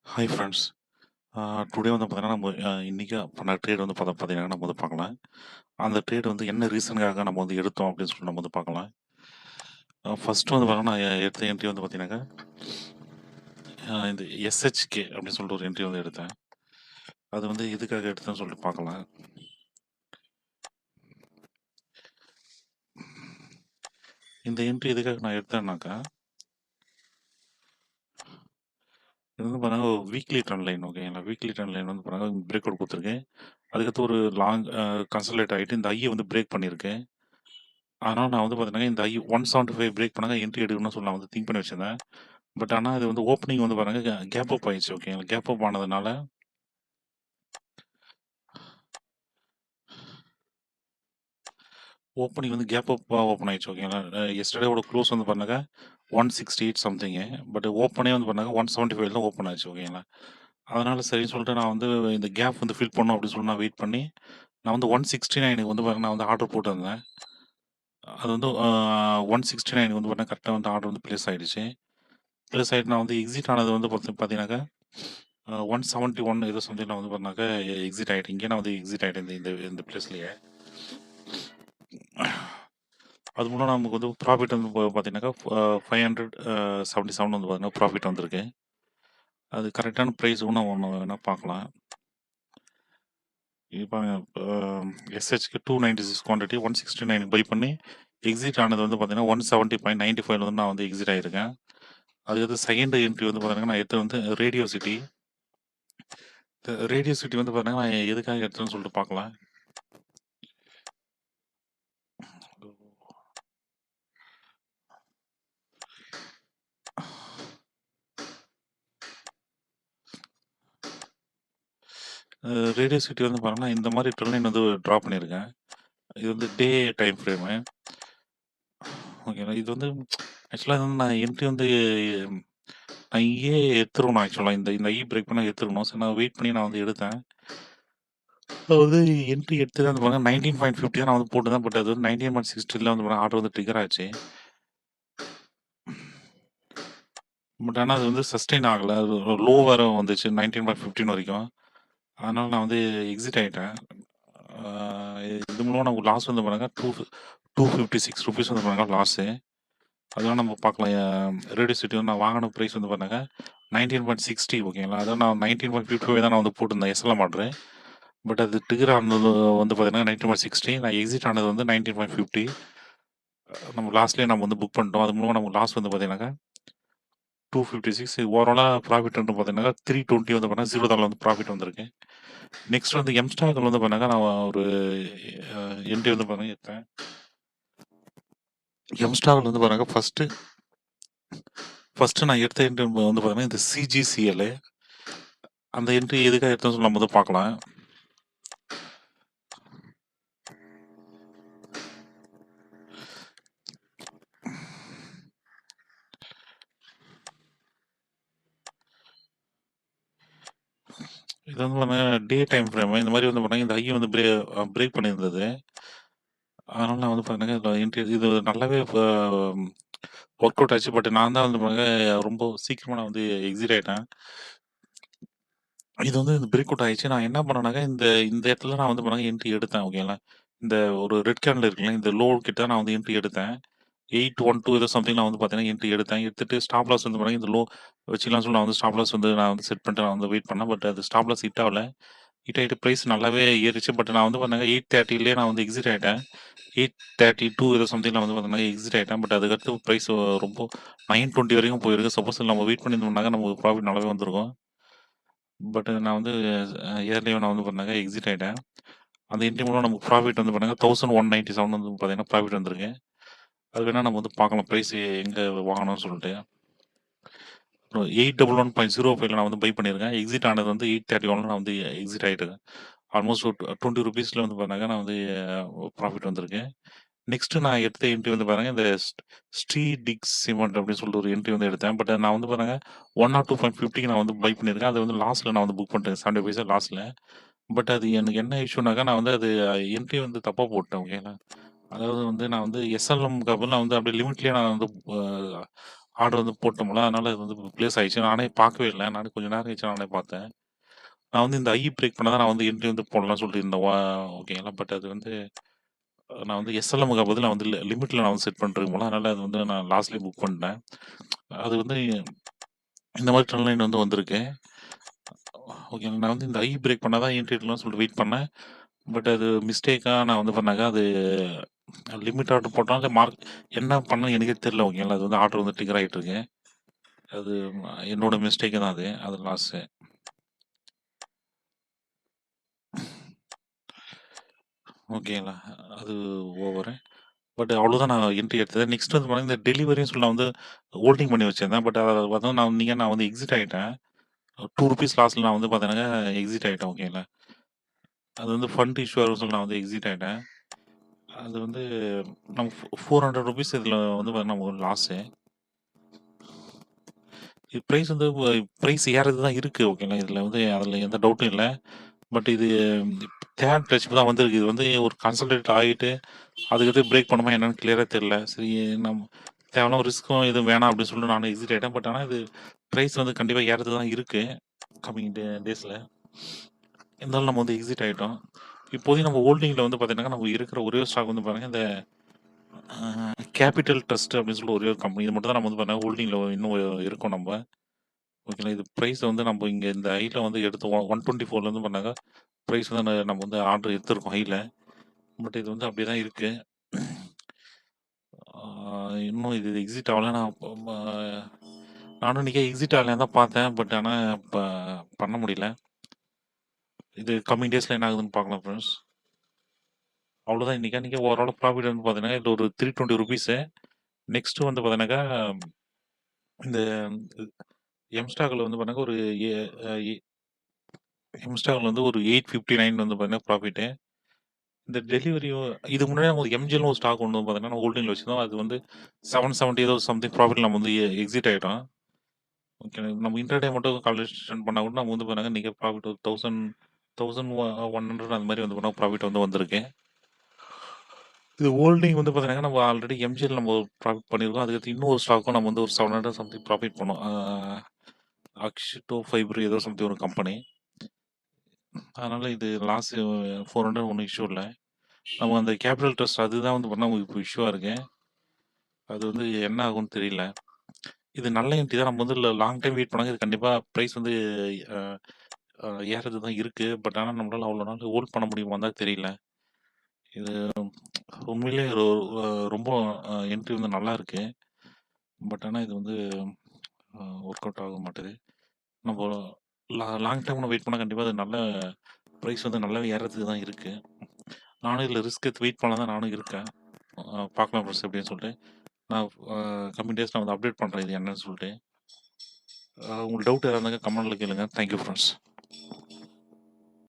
Hi friends. Today வந்து பார்த்தீங்கன்னா, நம்ம இன்னைக்கு பண்ண ட்ரேட் வந்து பார்த்தீங்கன்னா, நம்ம வந்து பார்க்கலாம். அந்த ட்ரேட் வந்து என்ன ரீசனுக்காக நம்ம வந்து எடுத்தோம் அப்படின்னு சொல்லி நம்ம வந்து பார்க்கலாம். ஃபர்ஸ்ட் வந்து பார்த்தீங்கன்னா, நான் எடுத்த என்ட்ரி வந்து பார்த்தீங்கன்னாக்கா, இந்த எஸ்ஹெச்கே அப்படின்னு சொல்லிட்டு ஒரு என்ட்ரி வந்து எடுத்தேன். அது வந்து எதுக்காக எடுத்தேன்னு சொல்லிட்டு பார்க்கலாம். இந்த என்ட்ரி எதுக்காக நான் எடுத்தேன்னாக்கா, இது வந்து பார்த்தீங்கன்னா, வீக்லி ட்ரெண்ட் லைன் ஓகேங்களா? வீக்லி ட்ரெண்ட் லைன் வந்து பார்த்தீங்கன்னா, பிரேக் அவுட் குடுத்துருக்கு. அதுக்கடுத்து ஒரு லாங் கன்சாலிடேட் ஆயிட்டு இந்த ஹைய வந்து பிரேக் பண்ணியிருக்கு. அதனால நான் வந்து பார்த்தீங்கன்னா, இந்த ஐ 175 பிரேக் பண்ணாங்க என்ட்ரி எடுக்கணும்னு சொல்லி நான் வந்து திங்க் பண்ணி வச்சிருந்தேன். பட் ஆனா இது வந்து ஓப்பனிங் வந்து பாருங்க கேப் அப் ஆயிடுச்சு ஓகேங்களா? கேப் அப் ஆனதுனால ஓப்பனிங் வந்து கேப் அப்பா ஓப்பன் ஆயிடுச்சு ஓகேங்களா? எஸ்டர்டேவோட க்ளோஸ் வந்து பாருங்க 168 சம்திங்கு. பட் ஓப்பனே வந்து பாருங்க 175 தான் ஓப்பன் ஆச்சு ஓகேங்களா? அதனால சரின்னு சொல்லிட்டு நான் வந்து இந்த கேப் வந்து ஃபில் பண்ணணும் அப்படின்னு சொல்லி நான் வெயிட் பண்ணி, நான் வந்து 169க்கு வந்து பாருங்க நான் வந்து ஆர்டர் போட்டிருந்தேன். அது வந்து 169க்கு வந்து பாருங்க கரெக்ட்டா வந்து ஆர்டர் வந்து பிளேஸ் ஆயிடுச்சு. பிளேஸ் ஆயிட்டு நான் வந்து எக்ஸிட் ஆனது வந்து பார்த்தீங்கன்னாக்கா 171 ஏதோ சம்திங் நான் வந்து பண்ணாக்கா எக்ஸிட் ஆயிட்டேன். இங்கேயே நான் வந்து எக்ஸிட் ஆயிட்டேன் இந்த இந்த பிளேஸ்லயே. அது மூலம் நமக்கு வந்து ப்ராஃபிட் வந்து பார்த்தீங்கன்னாக்கா 577 வந்து பார்த்தீங்கன்னா ப்ராஃபிட் வந்திருக்கு. அது கரெக்டான ப்ரைஸ் இன்னும் ஒன்று வேணா பார்க்கலாம். இப்போ எஸ்ஹெச்க்கு 296 குவான்டிட்டி 169 பை பண்ணி எக்ஸிட் ஆனது வந்து பார்த்தீங்கன்னா 170.95 வந்து நான் வந்து எக்ஸிட் ஆயிருக்கேன். அதுக்கடுத்து செகண்ட் என்ட்ரி வந்து பார்த்தீங்கன்னா நான் எடுத்தது வந்து ரேடியோ சிட்டி. ரேடியோ சிட்டி வந்து பார்த்தீங்கன்னா நான் எதுக்காக எடுத்தேன்னு சொல்லிட்டு பார்க்கலாம். ரேடியோ சிட்டி வந்து பார்த்தீங்கன்னா இந்த மாதிரி ட்ரெண்ட் லைன் வந்து ட்ரா பண்ணியிருக்கேன். இது வந்து டே டைம் ஃப்ரேமு. ஓகேங்களா. இது வந்து ஆக்சுவலா வந்து நான் என்ட்ரி வந்து நான் இங்கேயே எடுத்துருக்கணும் ஆக்சுவலா. இந்த இந்த பிரேக் பண்ணா எடுத்துருக்கணும். சரி நான் வெயிட் பண்ணி நான் வந்து எடுத்தேன். அது வந்து என்ட்ரி எடுத்தது வந்து பாருங்க 19.50 தான் நான் வந்து போட்டிருந்தேன். பட் அது வந்து 19.60ல வந்து பாருங்க ஆர்டர் வந்து ட்ரிகர் ஆச்சு. பட் ஆனா அது வந்து சஸ்டெயின் ஆகல. அது லோ வேற வந்துச்சு 19.15 வரைக்கும். அதனால நான் வந்து எக்ஸிட் ஆயிட்டேன். ஆ இது மூலமா நமக்கு லாஸ் வந்து பாருங்க 256 ரூபீஸ் வந்து பாருங்க லாஸு. அதெல்லாம் நம்ம பார்க்கலாம். ரேடியோ சிட்டி வந்து நான் வாங்குன பிரைஸ் வந்து பாருங்க 19.60 ஓகேங்களா. அதான் நான் 19.55 தான் நான் வந்து போட்டிருந்தேன் எஸ்எல்எம் ஆர்டரு. பட் அது ட்ரிகர் ஆனது வந்து பார்த்தீங்கன்னா 19.60 நான் எக்ஸிட் ஆனது வந்து 19.50. நம்ம லாஸ்ட்லயே நம்ம வந்து புக் பண்ணிட்டோம். அது மூலமா நமக்கு லாஸ் வந்து பார்த்தீங்கன்னாக்கா 256 ஓவராலா ப்ராஃபிட் வந்து பார்த்தீங்கன்னா 320 வந்து பார்த்தீங்கன்னா $0 வந்து ப்ராஃபிட் வந்திருக்கு. நெக்ஸ்ட் வந்து எம்ஸ்டாக்ல வந்து பார்த்தீங்கன்னா நான் ஒரு என்ட்ரி வந்து பார்த்தீங்கன்னா எடுத்தேன். எம்ஸ்டாக்ல வந்து பாருங்க ஃபர்ஸ்ட் நான் எடுத்த என்ட்ரி வந்து பார்த்தீங்கன்னா இந்த சிஜிசிஎல் அந்த என்ட்ரி எதுக்காக எடுத்தோம்னு சொல்லி நம்ம வந்து பார்க்கலாம். இது வந்து பார்த்தீங்கன்னா டே டைம் ஃப்ரேம் இந்த மாதிரி வந்து பார்த்தீங்கன்னா இந்த ஐ வந்து பிரேக் பண்ணியிருந்தது. அதனால நான் வந்து பார்த்தீங்கன்னா இதில் என்ட்ரி இது நல்லாவே ஒர்க் அவுட் ஆச்சு. பட் நான் தான் வந்து பாருங்க ரொம்ப சீக்கிரமா நான் வந்து எக்ஸிட் ஆயிட்டேன். இது வந்து இந்த பிரேக் அவுட் ஆயிடுச்சு. நான் என்ன பண்ணேன்னாக்கா, இந்த இந்த இடத்துல நான் வந்து பாருங்க என்ட்ரி எடுத்தேன் ஓகேங்களா. இந்த ஒரு ரெட் கேண்டில் இருக்குல்ல, இந்த லோ கிட்ட நான் வந்து என்ட்ரி எடுத்தேன். 812 ஏதோ சம்திங் நான் வந்து பார்த்தீங்கன்னா என்ட்ரி எடுத்தேன். எடுத்துட்டு ஸ்டாப் லாஸ் வந்து பாருங்க இந்த லோ வச்சுக்கலாம்னு சொல்லி நான் வந்து ஸ்டாப் லாஸ் வந்து நான் வந்து செட் பண்ணிட்டு நான் வந்து வெயிட் பண்ணேன். பட் அது ஸ்டாப் லாஸ் ஹிட் ஆகல. ஹிட் ஆயிட்டு பிரைஸ் நல்லாவே ஏறிச்சு. பட் நான் வந்து பார்த்தீங்கன்னா 830லயே நான் வந்து எக்ஸிட் ஆயிட்டேன். 832 ஏதோ சம்திங் நான் வந்து பார்த்தீங்கன்னா எக்ஸிட் ஆயிட்டேன். பட் அதுக்கடுத்து பிரைஸ் ரொம்ப 920 வரைக்கும் போயிருக்கு. சப்போஸ் நம்ம வெயிட் பண்ணியிருந்தோம்னாக்க நமக்கு ப்ராஃபிட் நல்லாவே வந்திருக்கும். பட் நான் வந்து இயர்லியா நான் வந்து பார்த்தீங்கன்னா எக்ஸிட் ஆயிட்டேன். அந்த என்ட்ரி மூலம் நமக்கு ப்ராஃபிட் வந்து பார்த்தீங்கன்னா 1197 வந்து பார்த்தீங்கன்னா ப்ராஃபிட் வந்திருக்கு. அது வேணா நம்ம வந்து பார்க்கலாம். பிரைஸ் எங்க வாங்கணும்னு சொல்லிட்டு. அப்புறம் 811.05ல நான் வந்து பை பண்ணியிருக்கேன். எக்ஸிட் ஆனது வந்து 831ல நான் வந்து எக்ஸிட் ஆயிட்டேன். ஆல்மோஸ்ட் ஒரு 20 ரூபீஸ்ல வந்து பார்த்தீங்கன்னா நான் வந்து ப்ராஃபிட் வந்திருக்கேன். நெக்ஸ்ட் நான் எடுத்த என்ட்ரி வந்து பாருங்க இந்த ஸ்ரீ டிக்ஸ் சிமெண்ட் அப்படின்னு சொல்லிட்டு ஒரு என்ட்ரி வந்து எடுத்தேன். பட் நான் வந்து பாருங்க 102.50க்கு நான் வந்து பை பண்ணியிருக்கேன். அது வந்து லாஸ்ட்ல நான் வந்து புக் பண்ணிட்டேன். 70 பைசா லாஸ்ட்ல. பட் அது எனக்கு என்ன இஷ்யூனாக்கா நான் வந்து அது என்ட்ரி வந்து தப்பா போட்டேன் ஓகேங்களா. அதாவது வந்து நான் வந்து எஸ்எல்எம்க்கு அப்புறம் நான் வந்து அப்படியே லிமிட்லயே நான் வந்து ஆர்டர் வந்து போட்டோம்ல. அதனால அது வந்து பிளேஸ் ஆயிடுச்சு. நானே பார்க்கவே இல்ல. நானே கொஞ்ச நேரம் கழிச்சு நானே பார்த்தேன். நான் வந்து இந்த ஐ பிரேக் பண்ணா தான் நான் வந்து என்ட்ரி வந்து போடலாம்னு சொல்லிட்டு இருந்தேன். ஓகேங்களா. பட் அது வந்து நான் வந்து எஸ்எல்எம்முக்கு பதிலா வந்து லிமிட்ல நான் வந்து செட் பண்ணிருக்கேன் போல. அதனால அது வந்து நான் லாஸ்ட்லயே புக் பண்ணிட்டேன். அது வந்து இந்த மாரி ட்ரெண்ட் லைன் வந்து வந்திருக்கு. ஓகேங்களா. நான் வந்து இந்த ஐ பிரேக் பண்ணா தான் என்ட்ரி எடுக்கலாம்னு சொல்லிட்டு வெயிட் பண்ணேன். பட் அது மிஸ்டேக்கா நான் வந்து பண்ணாங்க. அது லிமிட் ஆர்டர் போட்டா இல்ல என்ன பண்ணேன்னு எனக்கே தெரியல. ஓகேங்களா. அது வந்து ஆர்டர் வந்து ட்ரிகர் ஆயிட்டு இருக்கு. அது என்னோட மிஸ்டேக் தான் அது. அது லாஸு. ஓகேங்களா. அது ஓவரு. பட் அவ்வளோதான் நான் என்ட்ரி எடுத்தது. நெக்ஸ்ட் வந்து பார்த்தீங்கன்னா, இந்த டெலிவரின்னு சொல்லி நான் வந்து ஹோல்டிங் பண்ணி வச்சிருந்தேன். பட் அத வந்து நான் வந்து எக்ஸிட் ஆயிட்டேன். ₹2 லாஸ்ட்ல நான் வந்து பார்த்தீங்கன்னா, எக்ஸிட் ஆயிட்டேன். ஓகேங்களா. அது வந்து ஃபண்ட் இஷ்யூ ஆகும்னு சொல்லி நான் வந்து எக்ஸிட் ஆயிட்டேன். அது வந்து நமக்கு ₹400 இதில வந்து பார்த்தீங்கன்னா, ஒரு லாஸு. பிரைஸ் வந்து பிரைஸ் ஏறது தான் இருக்கு. ஓகேங்களா. இதில வந்து அதில எந்த டவுட்டும் இல்ல. பட் இது தேர்ட் டச் தான் வந்திருக்கு. இது வந்து ஒரு கன்சல்டேட் ஆயிட்டு, அதுக்கடுத்து பிரேக் பண்ணுமா என்னன்னு கிளியரா தெரியல. சரி தேவையில்லாம ரிஸ்க்கும் எதுவும் வேணாம் அப்படின்னு சொல்லிட்டு நானும் எக்ஸிட் ஆயிட்டேன். பட் ஆனா இது பிரைஸ் வந்து கண்டிப்பா ஏறது தான் இருக்கு. கம்மிங் டேஸ்ல. இருந்தாலும் நம்ம வந்து எக்ஸிட் ஆயிட்டோம். இப்போதைக்கு நம்ம ஹோல்டிங்ல வந்து பார்த்தீங்கன்னா, நம்ம இருக்கிற ஒரே ஒரு ஸ்டாக் வந்து பாருங்க, இந்த கேபிட்டல் ட்ரஸ்ட் அப்படின்னு சொல்லிட்டு ஒரே ஒரு கம்பெனி. இது மட்டும் தான் நம்ம வந்து பார்த்தீங்கன்னா ஹோல்டிங்ல இன்னும் இருக்கோம் நம்ம. ஓகேங்களா. இது பிரைஸ் வந்து நம்ம இங்க இந்த ஹைல வந்து எடுத்து 124ல இருந்து பண்ணாங்க. பிரைஸ் வந்து நம்ம வந்து ஆர்டர் எடுத்திருக்கோம் ஹைல. பட் இது வந்து அப்படியே தான் இருக்கு. ஆ இன்னும் இது எக்ஸிட் ஆவல. நானும் இன்னைக்கே எக்ஸிட் ஆகலான்னு தான் பார்த்தேன். பட் ஆனா பண்ண முடியல. இது கம்மிங் டேஸ்ல என்ன ஆகுதுன்னு பார்க்கலாம் ஃப்ரெண்ட்ஸ். அவ்வளோதான் இன்னைக்கு ஓவரால் ப்ராஃபிட் வந்து பார்த்தீங்கன்னா, இது ஒரு ₹320. நெக்ஸ்ட் வந்து பார்த்தீங்கன்னாக்கா, இந்த எம்ஸ்டாக்ல வந்து பார்த்தீங்கன்னா, ஒரு எ அ எ எம்ஸ்டாக்ல வந்து ஒரு 859 வந்து பார்த்தீங்கன்னா ப்ராஃபிட்டு. இந்த டெலிவரியும் இதுக்கு முன்னாடி நம்ம எம்ஜிஎல்னு ஒரு ஸ்டாக் ஒண்ணு பார்த்தீங்கன்னா, ஹோல்டிங்ல வச்சிருந்தோம். அது வந்து 770 ஏதோ சம்திங் ப்ராஃபிட்ல நம்ம வந்து எக்ஸிட் ஆயிட்டோம். ஓகே. நம்ம இன்ட்ராடே மட்டும் கால்குலேஷன் பண்ணா கூட நம்ம வந்து பாருங்க இன்னைக்கு ப்ராஃபிட் ஒரு 1100 அந்த மாரி வந்து பண்ணா ப்ராஃபிட் வந்து வந்திருக்கு. இது ஹோல்டிங் வந்து பார்த்தீங்கன்னா, நம்ம ஆல்ரெடி எம்ஜிஎல் நம்ம ப்ராஃபிட் பண்ணியிருக்கோம். அதுக்கடுத்து இன்னொரு ஸ்டாக்கும் நம்ம வந்து ஒரு 700 சம்திங் ப்ராஃபிட் பண்ணோம். அக்ஷிடோ ஃபைபர் ஏதோ சம்திங் ஒரு கம்பெனி. அதனால இது லாஸ் 400 ஒண்ணும் இஷ்யூ இல்ல. நம்ம அந்த கேபிட்டல் ட்ரஸ்ட் அதுதான் வந்து பண்ணா இப்போ இஷ்யூவா இருக்கு. அது வந்து என்ன ஆகும்னு தெரியல. இது நல்ல என்ட்ரி தான். நம்ம வந்து லாங் டைம் வெயிட் பண்ணாங்க. இது கண்டிப்பா பிரைஸ் வந்து அ அ ஏறது தான் இருக்கு. பட் ஆனா நம்மளால அவ்வளோ நாள் ஹோல்ட் பண்ண முடியுமான்னு தான் தெரியல. இது உண்மையிலேயே ரொம்ப என்ட்ரி வந்து நல்லா இருக்கு. பட் ஆனா இது வந்து ஒர்க் அவுட் ஆக மாட்டுது. நம்ம லாங் டைம்ல வெயிட் பண்ணா கண்டிப்பா அது நல்ல பிரைஸ் வந்து நல்லாவே ஏறதுக்கு தான் இருக்கு. நானும் இதில ரிஸ்க் எடுத்து வெயிட் பண்ணல தான் நானும் இருக்கேன். பார்க்கலாம் ஃப்ரெண்ட்ஸ் எப்படின்னு சொல்லிட்டு. நான் கம்மிங் டேஸ் நான் வந்து அப்டேட் பண்றேன் இது என்னன்னு சொல்லிட்டு. உங்களுக்கு டவுட் எதா இருந்தாலும் கமெண்ட்ல கேளுங்க. Thank you friends.